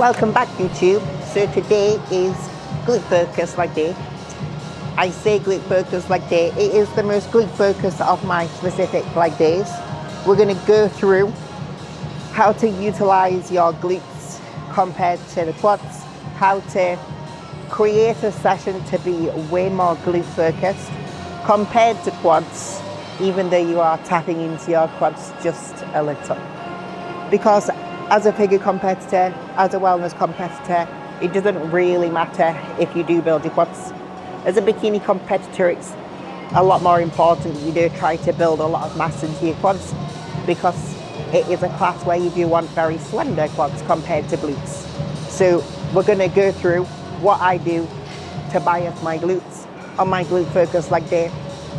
Welcome back, YouTube. So today is glute focus leg day. I say glute focus leg day. It is the most glute focus of my specific leg days. We're going to go through how to utilize your glutes compared to the quads, how to create a session to be way more glute focused compared to quads, even though you are tapping into your quads just a little. Because as a figure competitor, as a wellness competitor, it doesn't really matter if you do build your quads. As a bikini competitor, it's a lot more important that you do try to build a lot of mass into your quads, because it is a class where you do want very slender quads compared to glutes. So we're going to go through what I do to bias my glutes on my glute focus leg day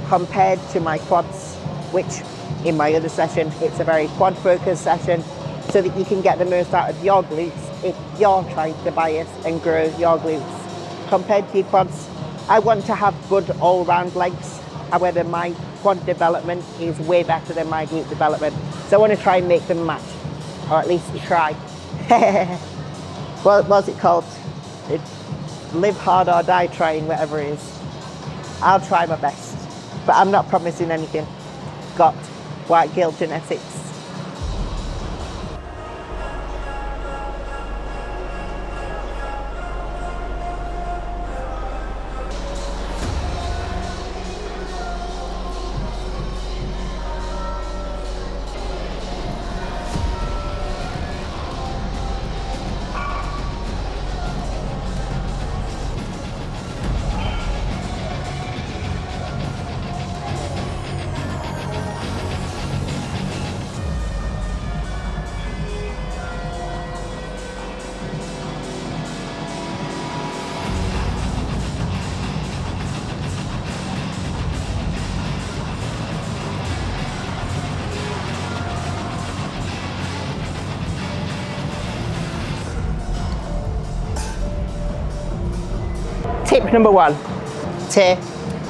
compared to my quads, which in my other session, it's a very quad focused session, so that you can get the most out of your glutes if you're trying to bias and grow your glutes. Compared to your quads, I want to have good all-round legs. However, my quad development is way better than my glute development. So I want to try and make them match, or at least try. What's it called? Live hard or die trying, whatever it is. I'll try my best, but I'm not promising anything. Got white girl genetics. Tip number one, to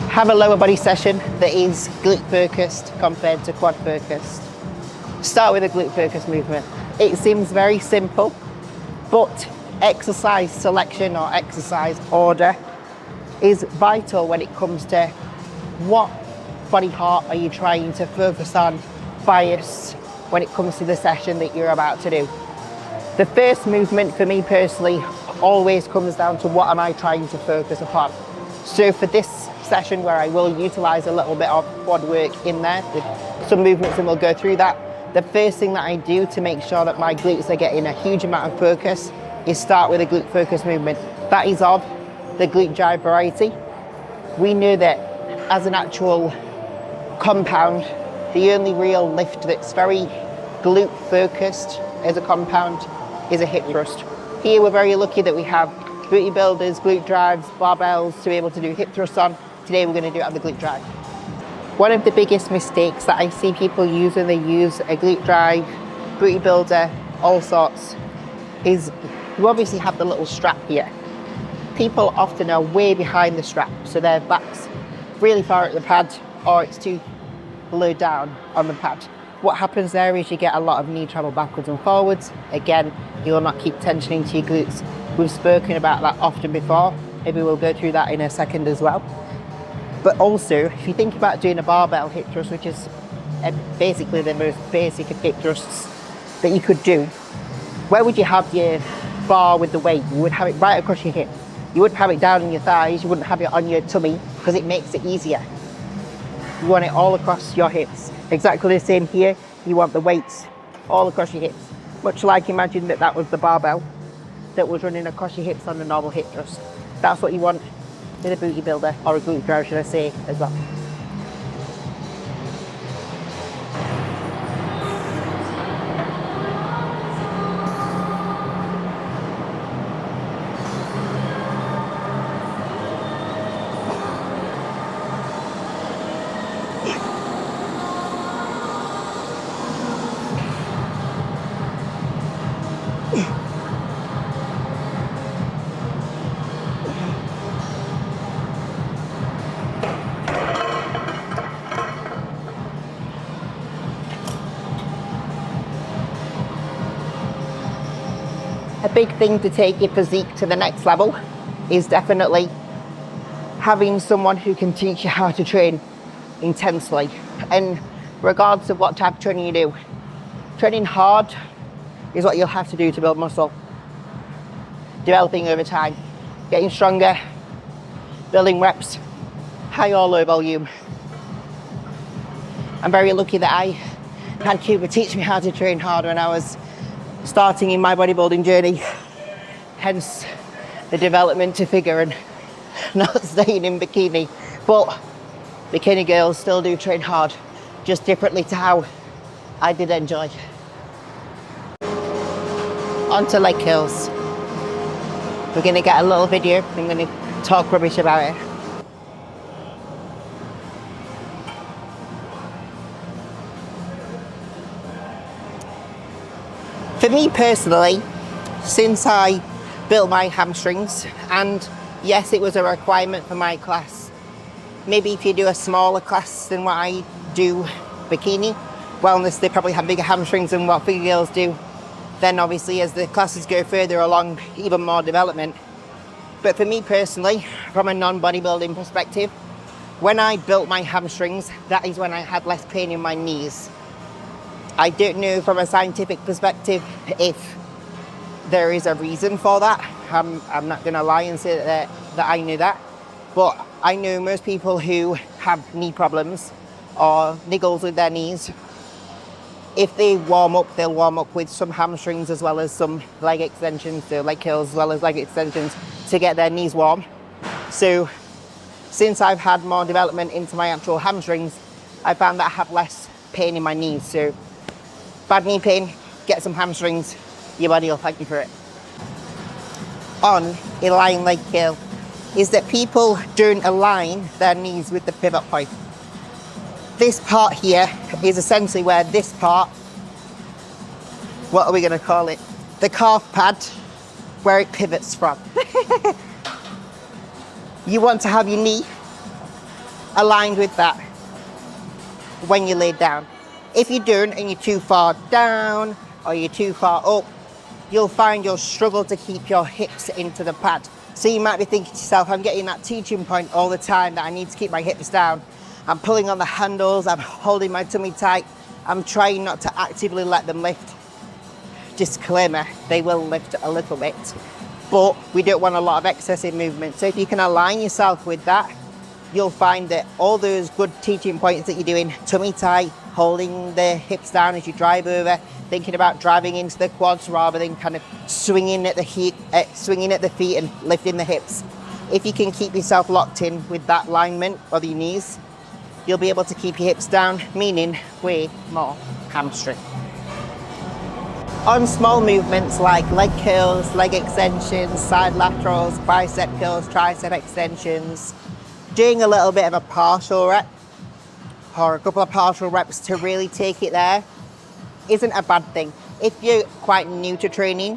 have a lower body session that is glute focused compared to quad focused. Start with a glute focused movement. It seems very simple, but exercise selection or exercise order is vital when it comes to what body part are you trying to focus on, bias, when it comes to the session that you're about to do. The first movement for me personally always comes down to what am I trying to focus upon. So for this session, where I will utilize a little bit of quad work in there with some movements, and we'll go through that, the first thing that I do to make sure that my glutes are getting a huge amount of focus is start with a glute focus movement. That is of the glute drive variety. We know that as an actual compound, the only real lift that's very glute focused as a compound is a hip thrust. Here we're very lucky that we have booty builders, glute drives, barbells to be able to do hip thrusts on. Today we're going to do it on the glute drive. One of the biggest mistakes that I see people use when they use a glute drive, booty builder, all sorts, is you obviously have the little strap here. People often are way behind the strap, so their back's really far at the pad, or it's too low down on the pad. What happens there is you get a lot of knee travel backwards and forwards. Again, you will not keep tensioning to your glutes. We've spoken about that often before. Maybe we'll go through that in a second as well. But also, if you think about doing a barbell hip thrust, which is basically the most basic of hip thrusts that you could do, where would you have your bar with the weight? You would have it right across your hip. You wouldn't have it down on your thighs. You wouldn't have it on your tummy, because it makes it easier. You want it all across your hips. Exactly the same here. You want the weights all across your hips. Much like, imagine that was the barbell that was running across your hips on the normal hip thrust. That's what you want with a booty builder, or a glute drive, should I say, as well. big thing to take your physique to the next level is definitely having someone who can teach you how to train intensely. And regardless of what type of training you do, training hard is what you'll have to do to build muscle. Developing over time, getting stronger, building reps, high or low volume. I'm very lucky that I had Cuba teach me how to train hard when I was starting in my bodybuilding journey. Hence the development to figure and not staying in bikini. But bikini girls still do train hard, just differently to how I did enjoy. On to leg curls. We're going to get a little video. I'm going to talk rubbish about it. For me personally, since I built my hamstrings, and yes, it was a requirement for my class. Maybe if you do a smaller class than what I do bikini wellness, they probably have bigger hamstrings than what figure girls do. Then obviously as the classes go further along, even more development. But for me personally, from a non-bodybuilding perspective, when I built my hamstrings, that is when I had less pain in my knees. I don't know from a scientific perspective if there is a reason for that. I'm not going to lie and say that I knew that. But I know most people who have knee problems or niggles with their knees, if they warm up, they'll warm up with some hamstrings as well as some leg extensions, so leg curls as well as leg extensions to get their knees warm. So since I've had more development into my actual hamstrings, I found that I have less pain in my knees. So bad knee pain, get some hamstrings, your body will thank you for it. On a lying leg curl is that people don't align their knees with the pivot point. This part here is essentially where this part, what are we going to call it? The calf pad, where it pivots from. You want to have your knee aligned with that when you lay down. If you don't and you're too far down or you're too far up, you'll find you'll struggle to keep your hips into the pad. So you might be thinking to yourself, I'm getting that teaching point all the time that I need to keep my hips down. I'm pulling on the handles, I'm holding my tummy tight, I'm trying not to actively let them lift. Disclaimer, they will lift a little bit, but we don't want a lot of excessive movement. So if you can align yourself with that, you'll find that all those good teaching points that you're doing, tummy tight, holding the hips down as you drive over, thinking about driving into the quads rather than kind of swinging at the feet and lifting the hips. If you can keep yourself locked in with that alignment of your knees, you'll be able to keep your hips down, meaning way more hamstring. On small movements like leg curls, leg extensions, side laterals, bicep curls, tricep extensions, doing a little bit of a partial rep or a couple of partial reps to really take it there isn't a bad thing. If you're quite new to training,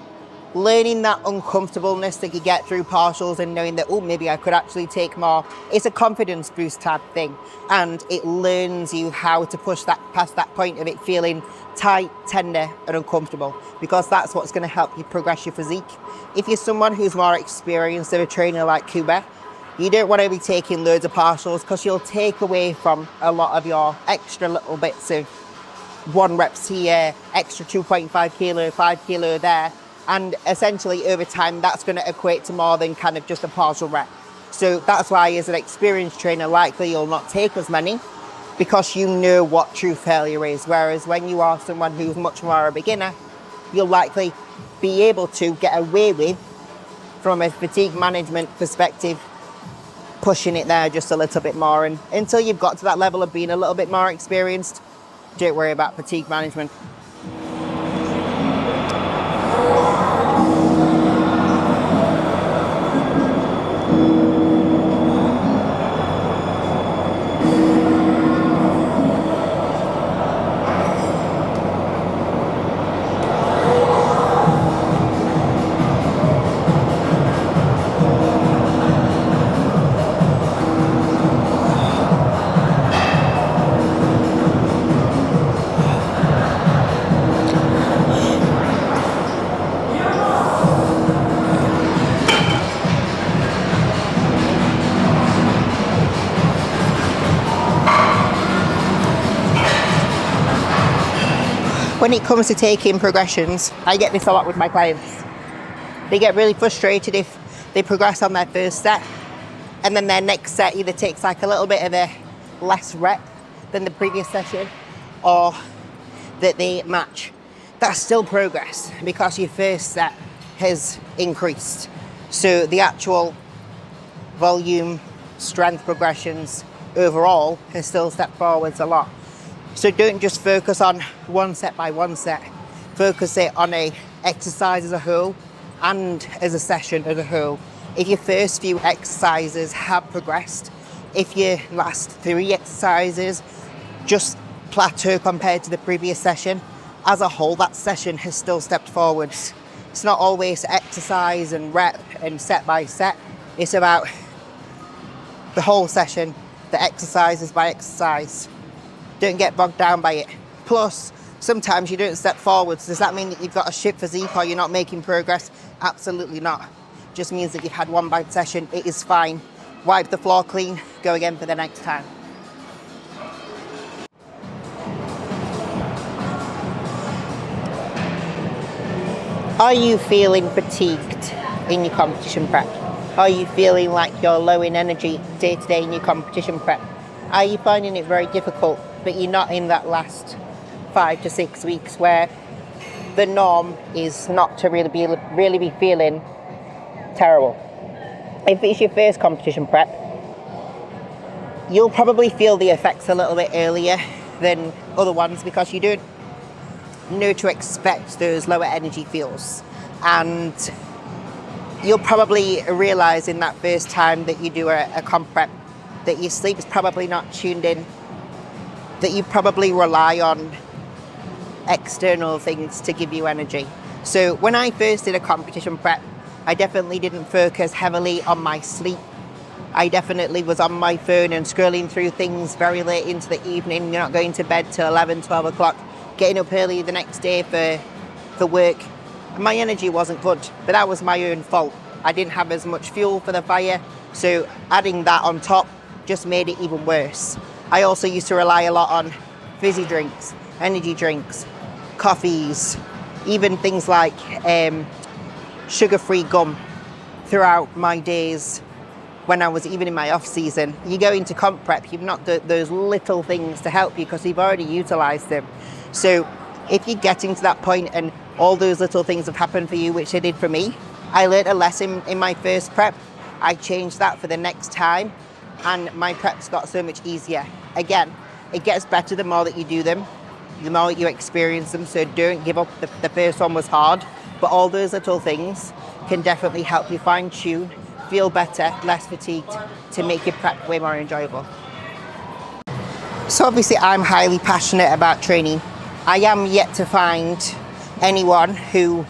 learning that uncomfortableness that you get through partials and knowing that, oh, maybe I could actually take more, it's a confidence boost type thing. And it learns you how to push that past that point of it feeling tight, tender, and uncomfortable, because that's what's going to help you progress your physique. If you're someone who's more experienced of a trainer like Cuba, you don't want to be taking loads of partials because you'll take away from a lot of your extra little bits of 1 reps here, extra 2.5 kilo, 5 kilo there. And essentially over time, that's going to equate to more than kind of just a partial rep. So that's why as an experienced trainer, likely you'll not take as many because you know what true failure is. Whereas when you are someone who's much more a beginner, you'll likely be able to get away with, from a fatigue management perspective, pushing it there just a little bit more. And until you've got to that level of being a little bit more experienced, don't worry about fatigue management. When it comes to taking progressions, I get this a lot with my clients. They get really frustrated if they progress on their first set and then their next set either takes like a little bit of a less rep than the previous session, or that they match. That's still progress because your first set has increased. So the actual volume, strength progressions overall has still stepped forwards a lot. So don't just focus on one set by one set. Focus it on a exercise as a whole and as a session as a whole. If your first few exercises have progressed, if your last 3 exercises just plateau compared to the previous session, as a whole, that session has still stepped forwards. It's not always exercise and rep and set by set. It's about the whole session, the exercises by exercise. Don't get bogged down by it. Plus, sometimes you don't step forwards. Does that mean that you've got a shit physique or you're not making progress? Absolutely not. Just means that you've had one bad session. It is fine. Wipe the floor clean, go again for the next time. Are you feeling fatigued in your competition prep? Are you feeling like you're low in energy day to day in your competition prep? Are you finding it very difficult, but you're not in that last 5 to 6 weeks where the norm is not to really be feeling terrible? If it's your first competition prep, you'll probably feel the effects a little bit earlier than other ones because you don't know to expect those lower energy feels, and you'll probably realize in that first time that you do a comp prep that your sleep is probably not tuned in, that you probably rely on external things to give you energy. So when I first did a competition prep, I definitely didn't focus heavily on my sleep. I definitely was on my phone and scrolling through things very late into the evening. You're not going to bed till 11, 12 o'clock, getting up early the next day for work. My energy wasn't good, but that was my own fault. I didn't have as much fuel for the fire, so adding that on top just made it even worse. I also used to rely a lot on fizzy drinks, energy drinks, coffees, even things like sugar-free gum throughout my days when I was even in my off season. You go into comp prep, you've not got those little things to help you because you've already utilized them. So if you're getting to that point and all those little things have happened for you, which they did for me, I learned a lesson in my first prep. I changed that for the next time and my preps got so much easier. Again, it gets better the more that you do them, the more that you experience them, so don't give up. The first one was hard, but all those little things can definitely help you fine tune, feel better, less fatigued, to make your prep way more enjoyable. So obviously I'm highly passionate about training. I am yet to find anyone who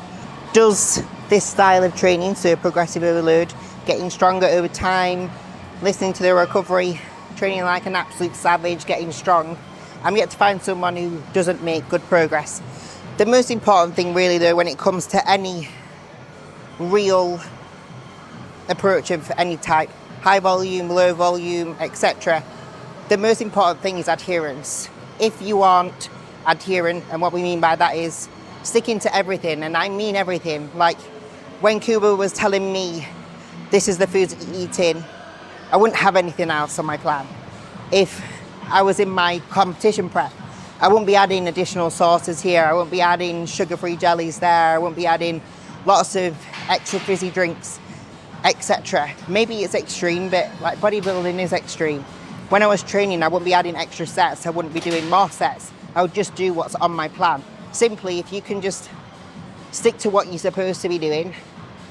does this style of training, so progressive overload, getting stronger over time, listening to their recovery, training like an absolute savage, getting strong. I'm yet to find someone who doesn't make good progress. The most important thing really though when it comes to any real approach of any type, high volume, low volume, etc., the most important thing is adherence. If you aren't adherent, and what we mean by that is sticking to everything, and I mean everything. Like when Kuba was telling me this is the foods that you're eating, I wouldn't have anything else on my plan. If I was in my competition prep, I wouldn't be adding additional sauces here, I wouldn't be adding sugar-free jellies there, I wouldn't be adding lots of extra fizzy drinks, etc. Maybe it's extreme, but like bodybuilding is extreme. When I was training, I wouldn't be adding extra sets, I wouldn't be doing more sets. I would just do what's on my plan. Simply, if you can just stick to what you're supposed to be doing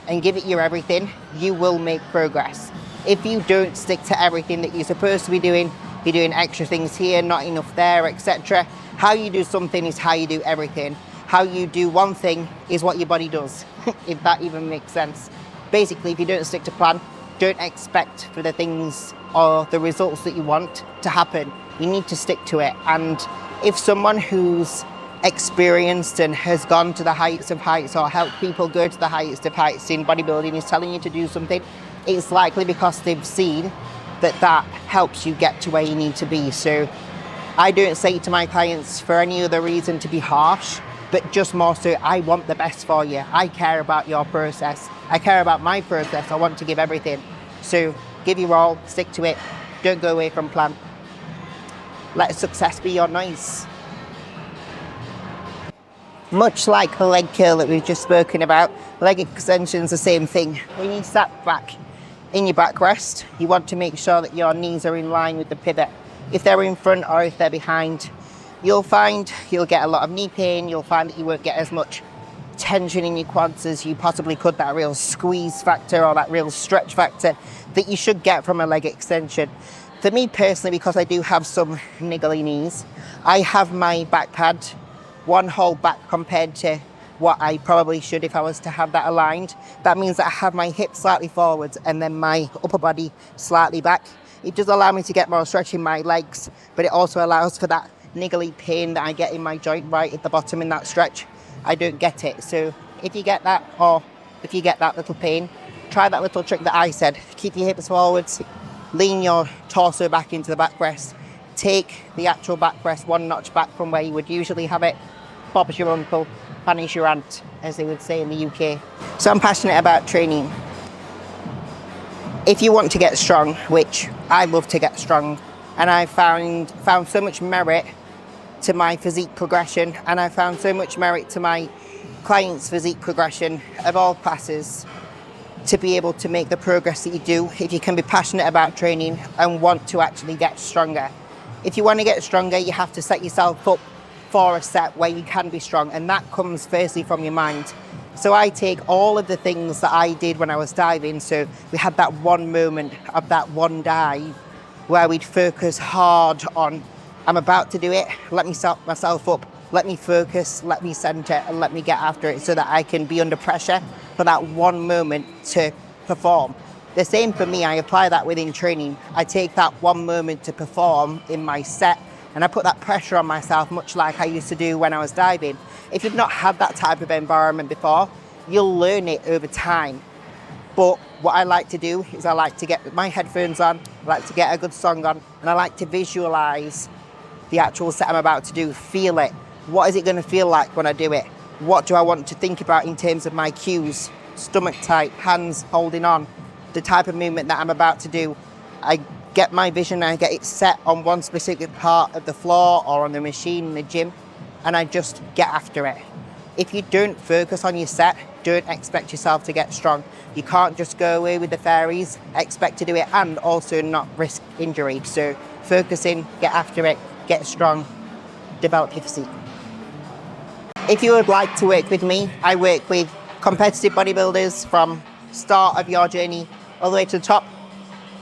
and give it your everything, you will make progress. If you don't stick to everything that you're supposed to be doing, you're doing extra things here, not enough there, etc. How you do something is how you do everything. How you do one thing is what your body does, if that even makes sense. Basically, if you don't stick to plan, don't expect for the things or the results that you want to happen. You need to stick to it. And if someone who's experienced and has gone to the heights of heights or helped people go to the heights of heights in bodybuilding is telling you to do something, it's likely because they've seen that that helps you get to where you need to be. So I don't say to my clients for any other reason to be harsh, but just more so I want the best for you. I care about your process. I care about my process. I want to give everything. So give your all, stick to it. Don't go away from plan. Let success be your noise. Much like the leg curl that we've just spoken about, leg extension's the same thing. When you sat back in your backrest, you want to make sure that your knees are in line with the pivot. If they're in front or if they're behind, you'll find you'll get a lot of knee pain. You'll find that you won't get as much tension in your quads as you possibly could, that real squeeze factor or that real stretch factor that you should get from a leg extension. For me personally, because I do have some niggly knees, I have my back pad one whole back compared to what I probably should if I was to have that aligned. That means that I have my hips slightly forwards and then my upper body slightly back. It does allow me to get more stretch in my legs, but it also allows for that niggly pain that I get in my joint right at the bottom in that stretch. I don't get it. So if you get that, or if you get that little pain, try that little trick that I said. Keep your hips forwards, lean your torso back into the backrest, take the actual backrest one notch back from where you would usually have it. Bob's your uncle, Fanny's your aunt, as they would say in the UK. So I'm passionate about training. If you want to get strong, which I love to get strong, and I found so much merit to my physique progression, and I found so much merit to my clients' physique progression of all classes, to be able to make the progress that you do, if you can be passionate about training and want to actually get stronger. If you want to get stronger, you have to set yourself up for a set where you can be strong, and that comes firstly from your mind. So I take all of the things that I did when I was diving. So we had that one moment of that one dive where we'd focus hard on, I'm about to do it, let me set myself up, let me focus, let me center, and let me get after it so that I can be under pressure for that one moment to perform. The same for me, I apply that within training. I take that one moment to perform in my set, and I put that pressure on myself, much like I used to do when I was diving. If you've not had that type of environment before, you'll learn it over time. But what I like to do is I like to get my headphones on, I like to get a good song on, and I like to visualize the actual set I'm about to do, feel it. What is it going to feel like when I do it? What do I want to think about in terms of my cues? Stomach tight, hands holding on, the type of movement that I'm about to do. I get my vision, I get it set on one specific part of the floor or on the machine in the gym, and I just get after it. If you don't focus on your set, don't expect yourself to get strong. You can't just go away with the fairies, expect to do it, and also not risk injury. So focus in, get after it, get strong, develop your physique. If you would like to work with me, I work with competitive bodybuilders from start of your journey all the way to the top,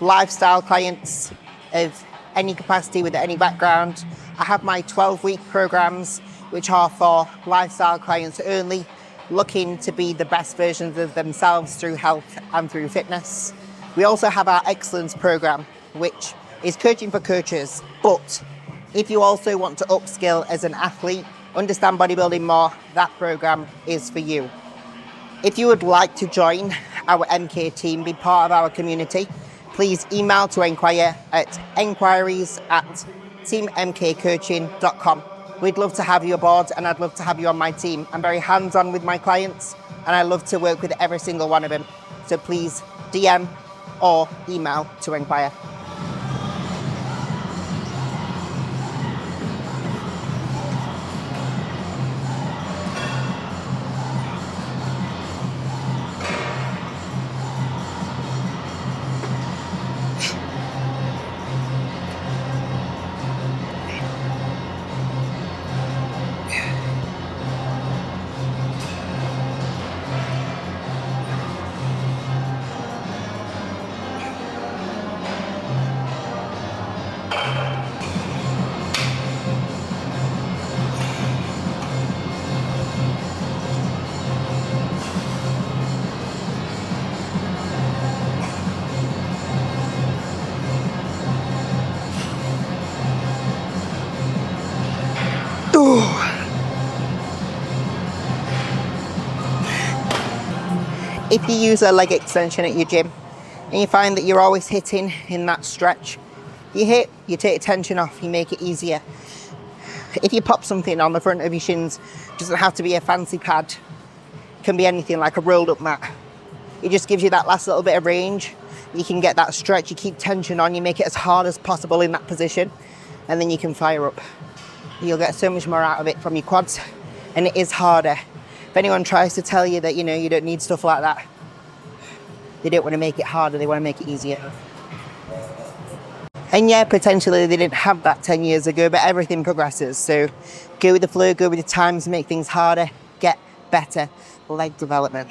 lifestyle clients of any capacity with any background. I have my 12-week programs, which are for lifestyle clients only, looking to be the best versions of themselves through health and through fitness. We also have our excellence program, which is coaching for coaches. But if you also want to upskill as an athlete, understand bodybuilding more, that program is for you. If you would like to join our MK team, be part of our community, please email to inquire at enquiries@teammkcoaching.com. We'd love to have you aboard, and I'd love to have you on my team. I'm very hands-on with my clients, and I love to work with every single one of them. So please DM or email to inquire. If you use a leg extension at your gym and you find that you're always hitting in that stretch, You hit, you take tension off, you make it easier. If you pop something on the front of your shins, it doesn't have to be a fancy pad. It can be anything like a rolled up mat. It just gives you that last little bit of range. You can get that stretch, you keep tension on, you make it as hard as possible in that position, and then you can fire up. You'll get so much more out of it from your quads, and it is harder. If anyone tries to tell you that, you know, you don't need stuff like that, they don't want to make it harder, they want to make it easier. And yeah, potentially they didn't have that 10 years ago, but everything progresses. So go with the flow, go with the times, make things harder, get better leg development.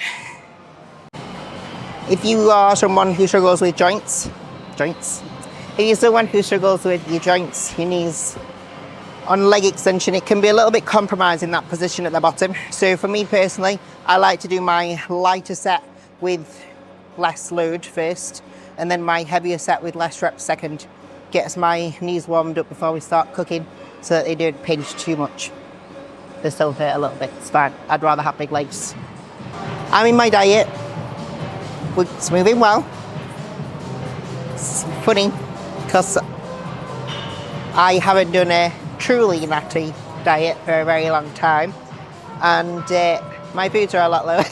If you are someone who struggles with joints, if you're someone who struggles with your joints, your knees, on leg extension, it can be a little bit compromised in that position at the bottom. So for me personally, I like to do my lighter set with less load first, and then my heavier set with less reps second. Gets my knees warmed up before we start cooking so that they don't pinch too much. They still hurt a little bit, it's fine. I'd rather have big legs. I'm in my diet. It's moving well. It's funny because I haven't done a truly natty diet for a very long time, and my foods are a lot lower.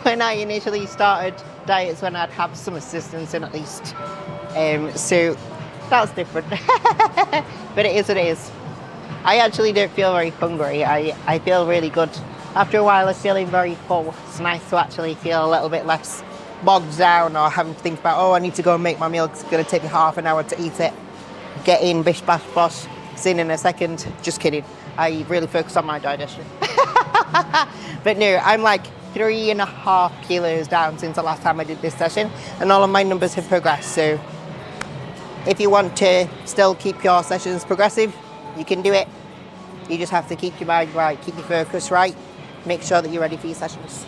When I initially started diets, when I'd have some assistance in at least. So that's different. But it is what it is. I actually don't feel very hungry. I feel really good. After a while of feeling very full, it's nice to actually feel a little bit less bogged down or having to think about, oh, I need to go and make my meal because it's going to take me half an hour to eat it. Get in, bish, bash, bosh, sin in a second. Just kidding. I really focus on my digestion. But no, I'm like 3.5 kilos down since the last time I did this session, and all of my numbers have progressed. So if you want to still keep your sessions progressive, you can do it. You just have to keep your mind right, keep your focus right, make sure that you're ready for your sessions.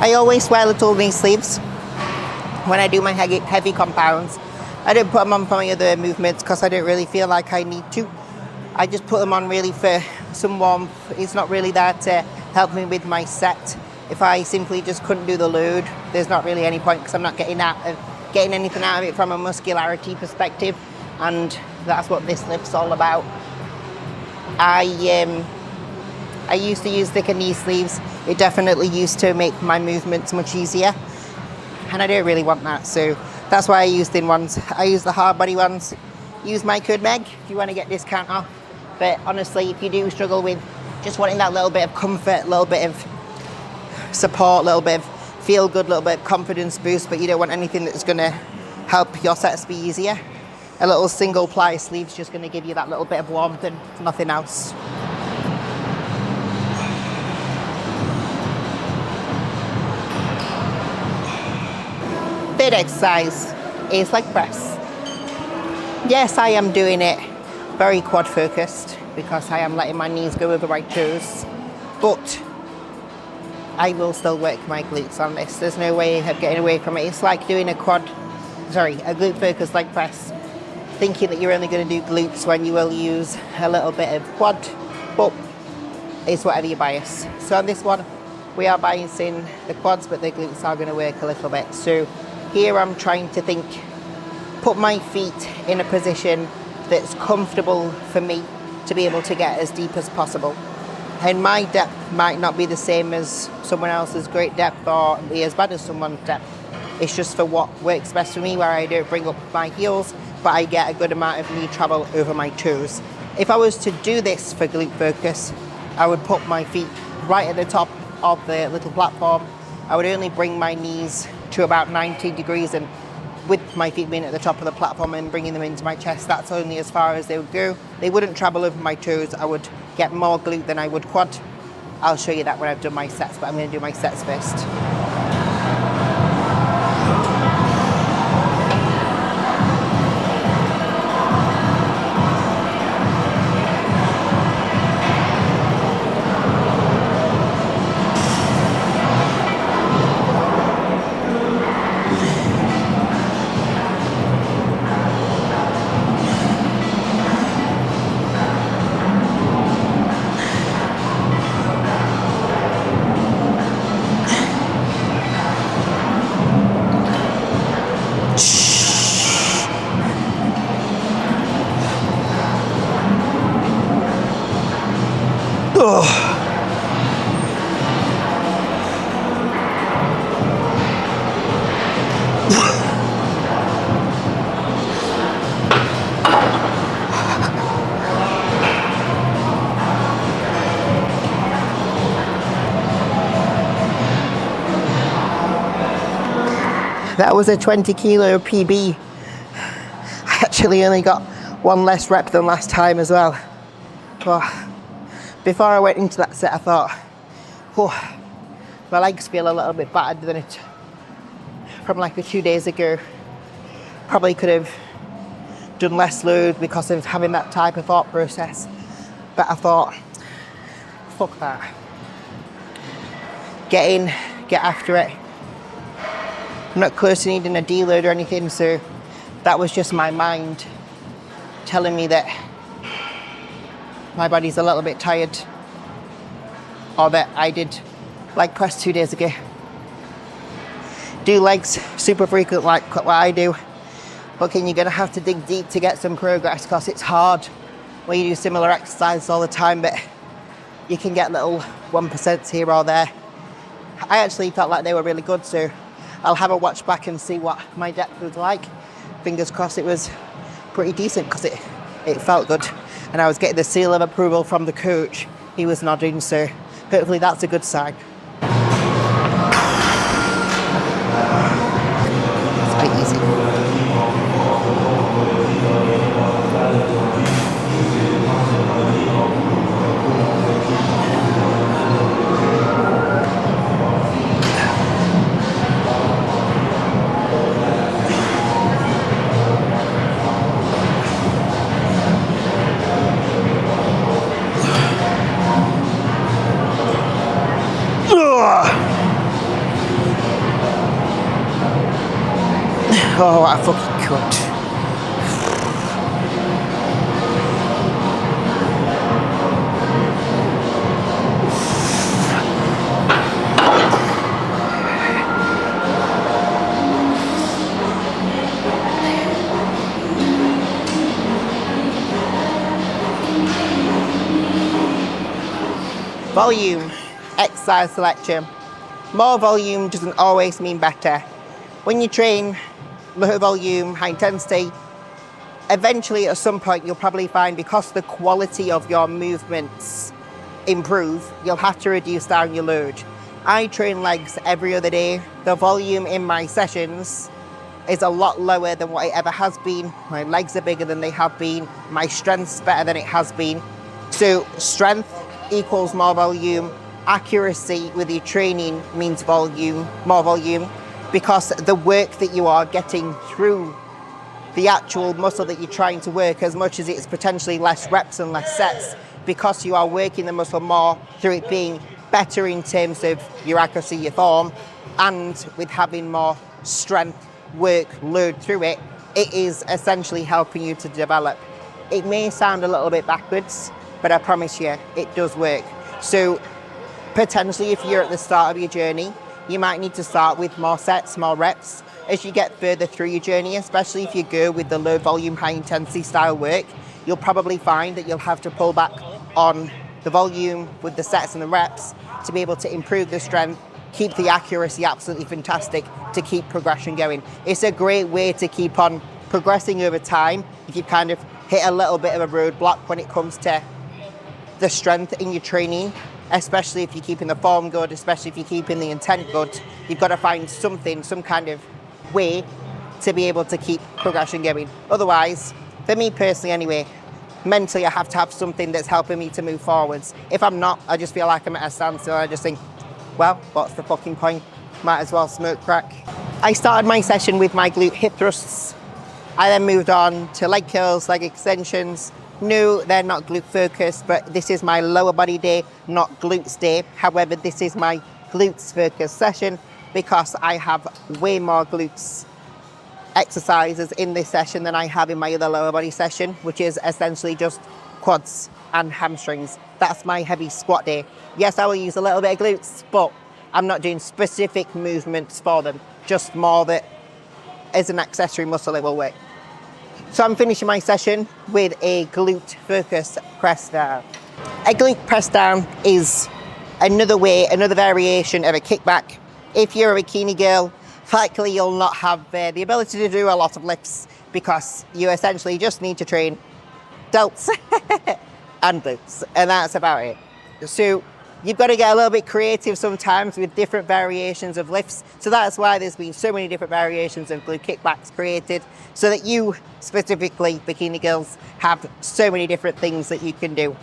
I always wear little knee sleeves when I do my heavy compounds. I don't put them on for my other movements because I don't really feel like I need to. I just put them on really for some warmth. It's not really there to help me with my set. If I simply just couldn't do the load, there's not really any point because I'm not getting anything out of it from a muscularity perspective, and that's what this lift's all about. I used to use thicker knee sleeves. It definitely used to make my movements much easier, and I don't really want that, so that's why I use thin ones. I use the hard body ones. Use my code MEG if you want to get discount off, but honestly, if you do struggle with just wanting that little bit of comfort, a little bit of support, a little bit of feel good, a little bit of confidence boost, but you don't want anything that's going to help your sets be easier, a little single ply sleeve's just going to give you that little bit of warmth and nothing else. Third exercise is leg press. Yes, I am doing it very quad focused because I am letting my knees go over my toes, but I will still work my glutes on this. There's no way of getting away from it. It's like doing a glute focused leg press, thinking that you're only going to do glutes when you will use a little bit of quad, but it's whatever your bias. So on this one, we are biasing the quads, but the glutes are going to work a little bit. So here I'm trying to put my feet in a position that's comfortable for me to be able to get as deep as possible. And my depth might not be the same as someone else's great depth or be as bad as someone's depth. It's just for what works best for me, where I don't bring up my heels, but I get a good amount of knee travel over my toes. If I was to do this for glute focus, I would put my feet right at the top of the little platform. I would only bring my knees to about 90 degrees, and with my feet being at the top of the platform and bringing them into my chest, that's only as far as they would go. They wouldn't travel over my toes. I would get more glute than I would quad. I'll show you that when I've done my sets, but I'm going to do my sets first. That was a 20 kilo PB. I actually only got one less rep than last time as well. But before I went into that set, I thought, oh, my legs feel a little bit battered than it from like the 2 days ago. Probably could have done less load because of having that type of thought process. But I thought, fuck that. Get in, get after it. I'm not close to needing a deload or anything, so that was just my mind telling me that my body's a little bit tired, or that I did leg press 2 days ago. Do legs super frequent like what I do, but you're gonna have to dig deep to get some progress because it's hard when you do similar exercises all the time, but you can get little 1% here or there. I actually felt like they were really good, so I'll have a watch back and see what my depth was like. Fingers crossed it was pretty decent because it felt good. And I was getting the seal of approval from the coach. He was nodding, so hopefully that's a good sign. It's quite easy. Oh, I fucking could. Volume, exercise selection. More volume doesn't always mean better. When you train low volume, high intensity, eventually at some point you'll probably find because the quality of your movements improve, you'll have to reduce down your load. I train legs every other day. The volume in my sessions is a lot lower than what it ever has been. My legs are bigger than they have been. My strength's better than it has been. So strength equals more volume. Accuracy with your training means volume, more volume, because the work that you are getting through the actual muscle that you're trying to work, as much as it's potentially less reps and less sets, because you are working the muscle more through it being better in terms of your accuracy, your form, and with having more strength, work, load through it, it is essentially helping you to develop. It may sound a little bit backwards, but I promise you, it does work. So potentially if you're at the start of your journey, you might need to start with more sets, more reps. As you get further through your journey, especially if you go with the low volume, high intensity style work, you'll probably find that you'll have to pull back on the volume with the sets and the reps to be able to improve the strength, keep the accuracy absolutely fantastic, to keep progression going. It's a great way to keep on progressing over time if you kind of hit a little bit of a roadblock when it comes to the strength in your training. Especially if you're keeping the form good, especially if you're keeping the intent good, you've got to find something, some kind of way to be able to keep progression going. Otherwise, for me personally anyway, mentally I have to have something that's helping me to move forwards. If I'm not, I just feel like I'm at a standstill. I just think, well, what's the fucking point? Might as well smoke crack. I started my session with my glute hip thrusts. I then moved on to leg curls, leg extensions. No, they're not glute focused, but this is my lower body day, not glutes day. However, this is my glutes focused session because I have way more glutes exercises in this session than I have in my other lower body session, which is essentially just quads and hamstrings. That's my heavy squat day. Yes, I will use a little bit of glutes, but I'm not doing specific movements for them, just more that as an accessory muscle it will work. So I'm finishing my session with a glute focused press down. A glute press down is another way, another variation of a kickback. If you're a bikini girl, likely you'll not have the ability to do a lot of lifts because you essentially just need to train delts and glutes, and that's about it. So you've got to get a little bit creative sometimes with different variations of lifts. So that's why there's been so many different variations of glute kickbacks created, so that you, specifically bikini girls, have so many different things that you can do.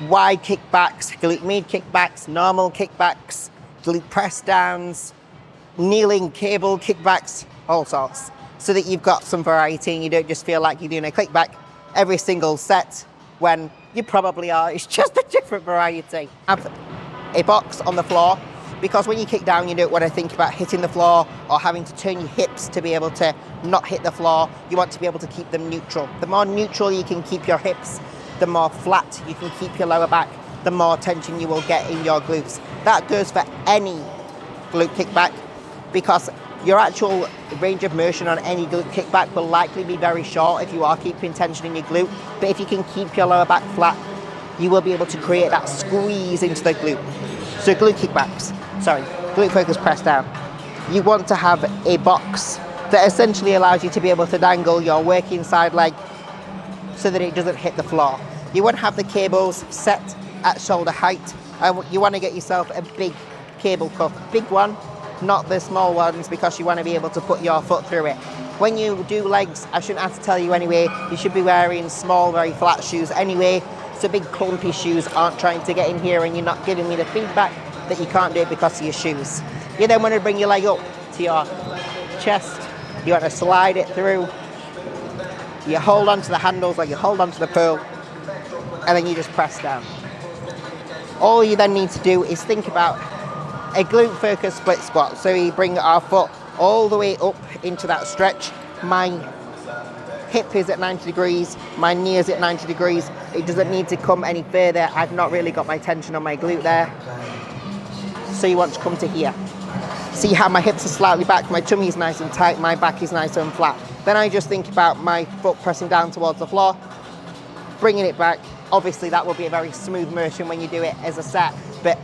Wide kickbacks, glute med kickbacks, normal kickbacks, glute press downs, kneeling cable kickbacks, all sorts, so that you've got some variety and you don't just feel like you're doing a kickback every single set when you probably are. It's just a different variety. Have a box on the floor, because when you kick down you don't want to think about hitting the floor or having to turn your hips to be able to not hit the floor. You want to be able to keep them neutral. The more neutral you can keep your hips, the more flat you can keep your lower back, the more tension you will get in your glutes. That goes for any glute kickback, because your actual range of motion on any glute kickback will likely be very short if you are keeping tension in your glute. But if you can keep your lower back flat, you will be able to create that squeeze into the glute. So glute focused press down. You want to have a box that essentially allows you to be able to dangle your working side leg so that it doesn't hit the floor. You want to have the cables set at shoulder height, and you want to get yourself a big cable cuff, big one, not the small ones, because you want to be able to put your foot through it. When you do legs, I shouldn't have to tell you anyway, you should be wearing small, very flat shoes anyway, so big clumpy shoes aren't trying to get in here and you're not giving me the feedback that you can't do it because of your shoes. You then want to bring your leg up to your chest, you want to slide it through, you hold onto the handles like you hold onto the pole, and then you just press down. All you then need to do is think about a glute focused split squat. So we bring our foot all the way up into that stretch. My hip is at 90 degrees, my knee is at 90 degrees. It doesn't need to come any further. I've not really got my tension on my glute there. So you want to come to here. See how my hips are slightly back, my tummy is nice and tight, my back is nice and flat. Then I just think about my foot pressing down towards the floor, bringing it back. Obviously that will be a very smooth motion when you do it as a set, but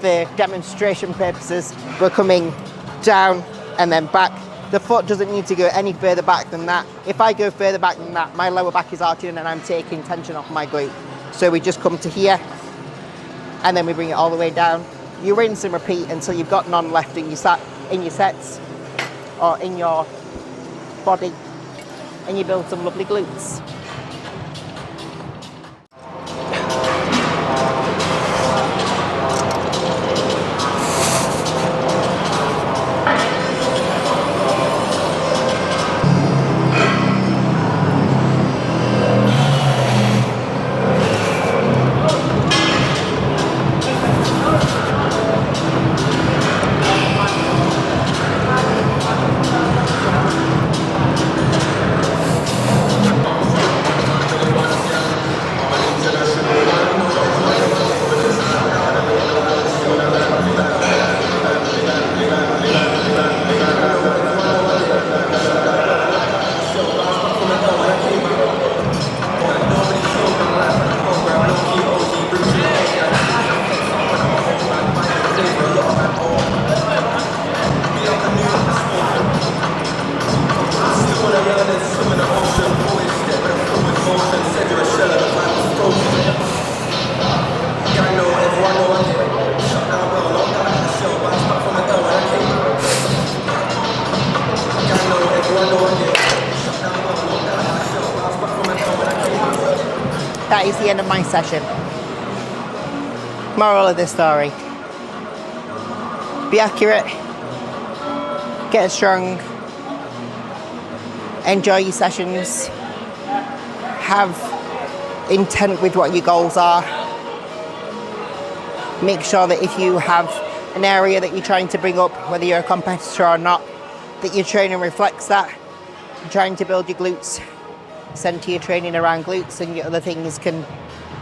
for demonstration purposes, we're coming down and then back. The foot doesn't need to go any further back than that. If I go further back than that, my lower back is arching and I'm taking tension off my glute. So we just come to here and then we bring it all the way down. You rinse and repeat until you've got none left in your sets or in your body, and you build some lovely glutes. that is the end of my session. Moral of the story: be accurate, get strong, enjoy your sessions, have intent with what your goals are. Make sure that if you have an area that you're trying to bring up, whether you're a competitor or not, that your training reflects that. You're trying to build your glutes, center your training around glutes, and your other things can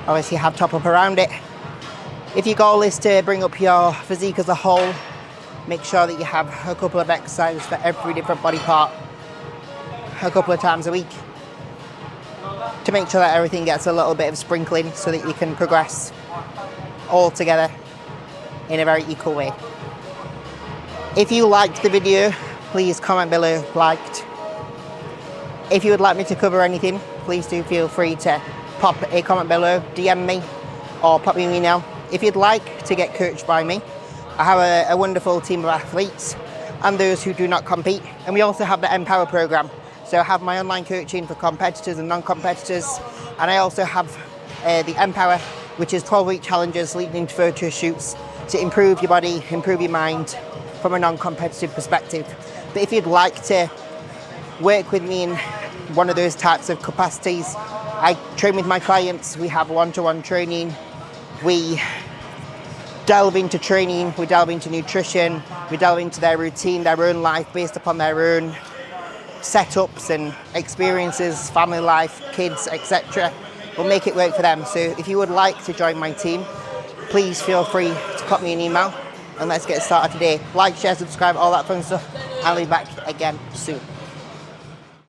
obviously have top up around it. If your goal is to bring up your physique as a whole, make sure that you have a couple of exercises for every different body part a couple of times a week to make sure that everything gets a little bit of sprinkling so that you can progress all together in a very equal way. If you liked the video, please comment below liked. If you would like me to cover anything, please do feel free to pop a comment below, DM me, or pop me an email. If you'd like to get coached by me, I have a wonderful team of athletes and those who do not compete. And we also have the Empower program. So I have my online coaching for competitors and non-competitors. And I also have the Empower, which is 12-week challenges leading into photo shoots to improve your body, improve your mind from a non-competitive perspective. But if you'd like to work with me in one of those types of capacities, I train with my clients. We have one-to-one training. We delve into training, we delve into nutrition, we delve into their routine, their own life based upon their own setups and experiences, family life, kids, etc. We'll make it work for them. So if you would like to join my team, please feel free to pop me an email and let's get started today. Like, share, subscribe, all that fun stuff. I'll be back again soon.